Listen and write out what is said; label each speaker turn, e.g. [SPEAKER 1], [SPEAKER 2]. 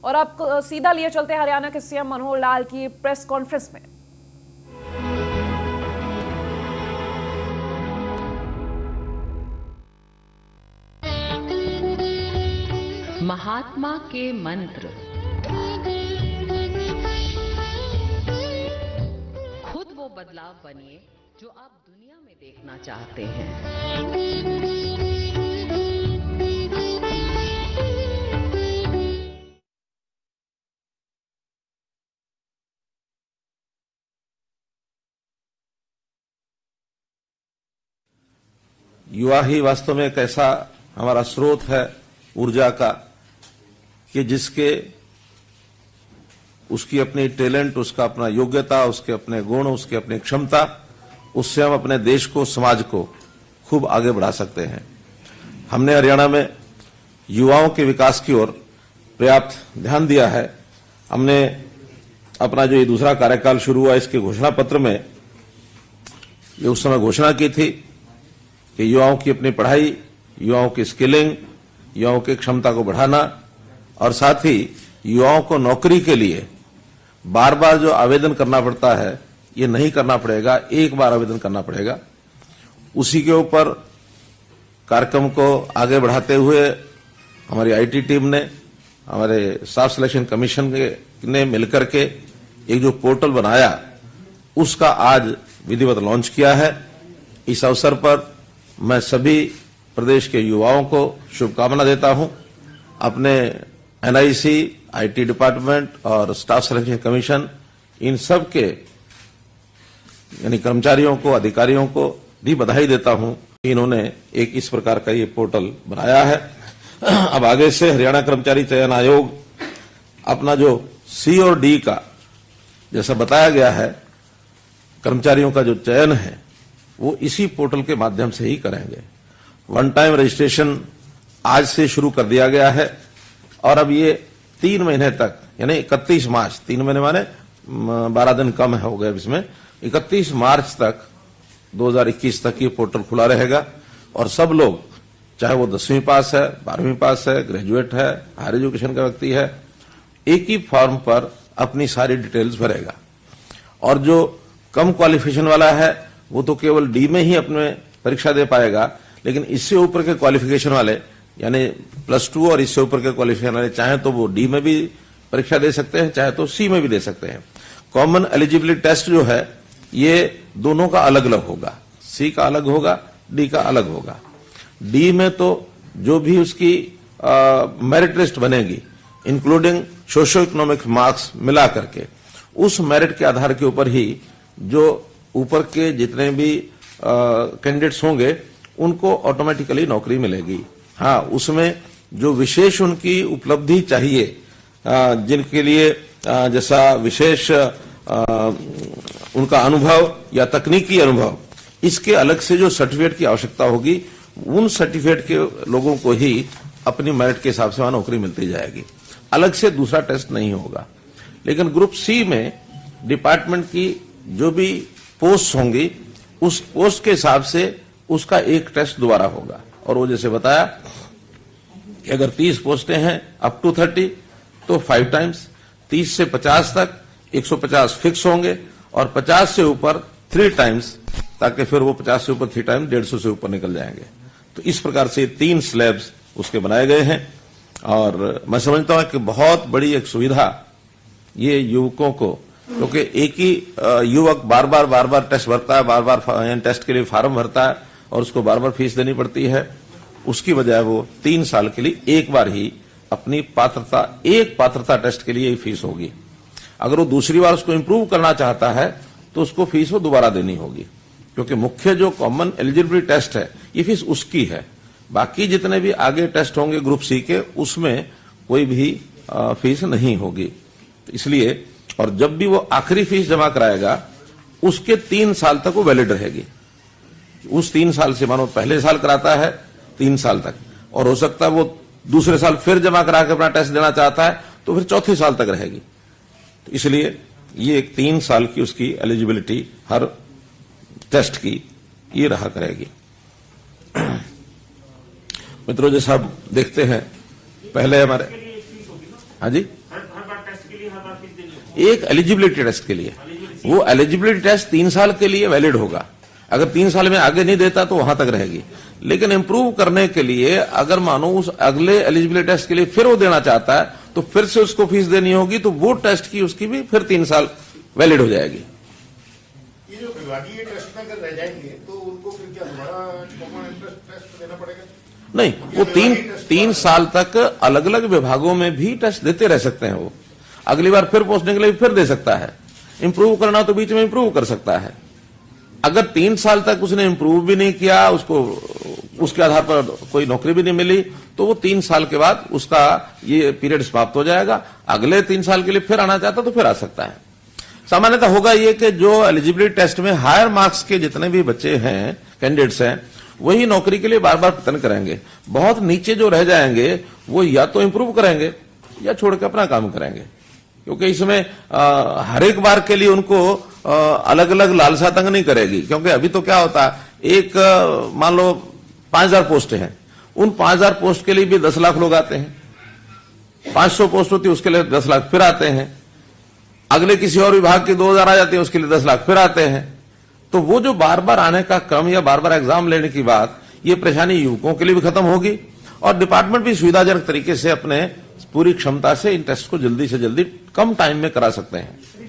[SPEAKER 1] और अब सीधा लिए चलते हरियाणा के सीएम मनोहर लाल की प्रेस कॉन्फ्रेंस में।
[SPEAKER 2] महात्मा के मंत्र, खुद वो बदलाव बनिए जो आप दुनिया में देखना चाहते हैं।
[SPEAKER 3] युवा ही वास्तव में एक ऐसा हमारा स्रोत है ऊर्जा का कि जिसके उसकी अपनी टैलेंट, उसका अपना योग्यता, उसके अपने गुण, उसकी अपनी क्षमता, उससे हम अपने देश को, समाज को खूब आगे बढ़ा सकते हैं। हमने हरियाणा में युवाओं के विकास की ओर पर्याप्त ध्यान दिया है। हमने अपना जो ये दूसरा कार्यकाल शुरू हुआ, इसके घोषणा पत्र में ये उस समय घोषणा की थी कि युवाओं की अपनी पढ़ाई, युवाओं की स्किलिंग, युवाओं की क्षमता को बढ़ाना और साथ ही युवाओं को नौकरी के लिए बार बार जो आवेदन करना पड़ता है ये नहीं करना पड़ेगा, एक बार आवेदन करना पड़ेगा। उसी के ऊपर कार्यक्रम को आगे बढ़ाते हुए हमारी आईटी टीम ने, हमारे स्टाफ सिलेक्शन कमीशन ने मिलकर के एक जो पोर्टल बनाया उसका आज विधिवत लॉन्च किया है। इस अवसर पर मैं सभी प्रदेश के युवाओं को शुभकामना देता हूं। अपने एनआईसी, आईटी डिपार्टमेंट और स्टाफ सिलेक्शन कमीशन, इन सब के यानी कर्मचारियों को, अधिकारियों को भी बधाई देता हूं। इन्होंने एक इस प्रकार का ये पोर्टल बनाया है। अब आगे से हरियाणा कर्मचारी चयन आयोग अपना जो सी और डी का जैसा बताया गया है, कर्मचारियों का जो चयन है वो इसी पोर्टल के माध्यम से ही करेंगे। वन टाइम रजिस्ट्रेशन आज से शुरू कर दिया गया है और अब ये 3 महीने तक यानी 31 मार्च, 3 महीने माने 12 दिन कम हो गए इसमें, 31 मार्च तक 2021 तक ये पोर्टल खुला रहेगा और सब लोग, चाहे वो 10वीं पास है, 12वीं पास है, ग्रेजुएट है, हायर एजुकेशन का व्यक्ति है, एक ही फॉर्म पर अपनी सारी डिटेल्स भरेगा। और जो कम क्वालिफिकेशन वाला है वो तो केवल डी में ही अपने परीक्षा दे पाएगा, लेकिन इससे ऊपर के क्वालिफिकेशन वाले यानी +2 और इससे ऊपर के क्वालिफिकेशन वाले चाहे तो वो डी में भी परीक्षा दे सकते हैं, चाहे तो सी में भी दे सकते हैं। कॉमन एलिजिबिलिटी टेस्ट जो है ये दोनों का अलग अलग होगा, सी का अलग होगा, डी का अलग होगा। डी में तो जो भी उसकी मेरिट लिस्ट बनेगी इंक्लूडिंग सोशो इकोनॉमिक मार्क्स मिला करके, उस मेरिट के आधार के ऊपर ही जो ऊपर के जितने भी कैंडिडेट्स होंगे उनको ऑटोमेटिकली नौकरी मिलेगी। हाँ, उसमें जो विशेष उनकी उपलब्धि चाहिए, जिनके लिए जैसा विशेष उनका अनुभव या तकनीकी अनुभव, इसके अलग से जो सर्टिफिकेट की आवश्यकता होगी, उन सर्टिफिकेट के लोगों को ही अपनी मेरिट के हिसाब से वहां नौकरी मिलती जाएगी। अलग से दूसरा टेस्ट नहीं होगा। लेकिन ग्रुप सी में डिपार्टमेंट की जो भी पोस्ट होंगी उस पोस्ट के हिसाब से उसका एक टेस्ट दोबारा होगा। और वो जैसे बताया कि अगर 30 पोस्टें हैं अप टू 30 तो 5 टाइम्स, 30 से 50 तक 150 फिक्स होंगे और 50 से ऊपर 3 टाइम्स, ताकि फिर वो 50 से ऊपर 3 टाइम 150 से ऊपर निकल जाएंगे। तो इस प्रकार से 3 स्लैब्स उसके बनाए गए हैं और मैं समझता हूं कि बहुत बड़ी एक सुविधा ये युवकों को, क्योंकि एक ही युवक बार बार टेस्ट भरता है, बार बार टेस्ट के लिए फार्म भरता है और उसको बार बार फीस देनी पड़ती है। उसकी बजाय वो 3 साल के लिए एक बार ही अपनी पात्रता टेस्ट के लिए ही फीस होगी। अगर वो दूसरी बार उसको इंप्रूव करना चाहता है तो उसको फीस वो दोबारा देनी होगी, क्योंकि मुख्य जो कॉमन एलिजिबिलिटी टेस्ट है ये फीस उसकी है। बाकी जितने भी आगे टेस्ट होंगे ग्रुप सी के, उसमें कोई भी फीस नहीं होगी। इसलिए और जब भी वो आखिरी फीस जमा कराएगा उसके 3 साल तक वो वैलिड रहेगी। उस 3 साल से, मानो पहले साल कराता है 3 साल तक, और हो सकता है वो दूसरे साल फिर जमा करा के अपना टेस्ट देना चाहता है तो फिर चौथे साल तक रहेगी। तो इसलिए ये एक 3 साल की उसकी एलिजिबिलिटी हर टेस्ट की ये रहा करेगी। मित्रों, जैसा आप देखते हैं पहले हमारे, हाँ जी, एक एलिजिबिलिटी टेस्ट के लिए। वो एलिजिबिलिटी टेस्ट 3 साल के लिए वैलिड होगा। अगर 3 साल में आगे नहीं देता तो वहां तक रहेगी। लेकिन इंप्रूव करने के लिए अगर मानो उस अगले एलिजिबिलिटी टेस्ट के लिए फिर वो देना चाहता है तो फिर से उसको फीस देनी होगी, तो वो टेस्ट की उसकी भी फिर 3 साल वैलिड हो जाएगी।
[SPEAKER 4] ये जो विभागीय टेस्ट में अगर रह जाएंगे तो उनको फिर क्या दोबारा कॉमन एंट्रेंस टेस्ट देना पड़ेगा?
[SPEAKER 3] नहीं, वो 3 साल तक अलग अलग विभागों में भी टेस्ट देते रह सकते हैं। वो अगली बार फिर पहुंचने के लिए फिर दे सकता है। इंप्रूव करना तो बीच में इंप्रूव कर सकता है। अगर 3 साल तक उसने इंप्रूव भी नहीं किया, उसको उसके आधार पर कोई नौकरी भी नहीं मिली, तो वो 3 साल के बाद उसका ये पीरियड समाप्त हो जाएगा। अगले 3 साल के लिए फिर आना चाहता तो फिर आ सकता है। सामान्यतः होगा ये कि जो एलिजिबिलिटी टेस्ट में हायर मार्क्स के जितने भी बच्चे हैं, कैंडिडेट्स हैं, वही नौकरी के लिए बार बार प्रयत्न करेंगे। बहुत नीचे जो रह जाएंगे वो या तो इंप्रूव करेंगे या छोड़ के अपना काम करेंगे, क्योंकि इसमें हर एक बार के लिए उनको अलग अलग लालसा तंग नहीं करेगी। क्योंकि अभी तो क्या होता है, एक मान लो 5000 पोस्ट हैं, उन 5000 पोस्ट के लिए भी 10 लाख लोग आते हैं। 500 पोस्ट होती है उसके लिए 10 लाख फिर आते हैं। अगले किसी और विभाग की 2000 आ जाती है, उसके लिए 10 लाख फिर आते हैं। तो वो जो बार बार आने का क्रम या बार बार एग्जाम लेने की बात, ये परेशानी युवकों के लिए भी खत्म होगी और डिपार्टमेंट भी सुविधाजनक तरीके से अपने पूरी क्षमता से इन टेस्ट को जल्दी से जल्दी कम टाइम में करा सकते हैं।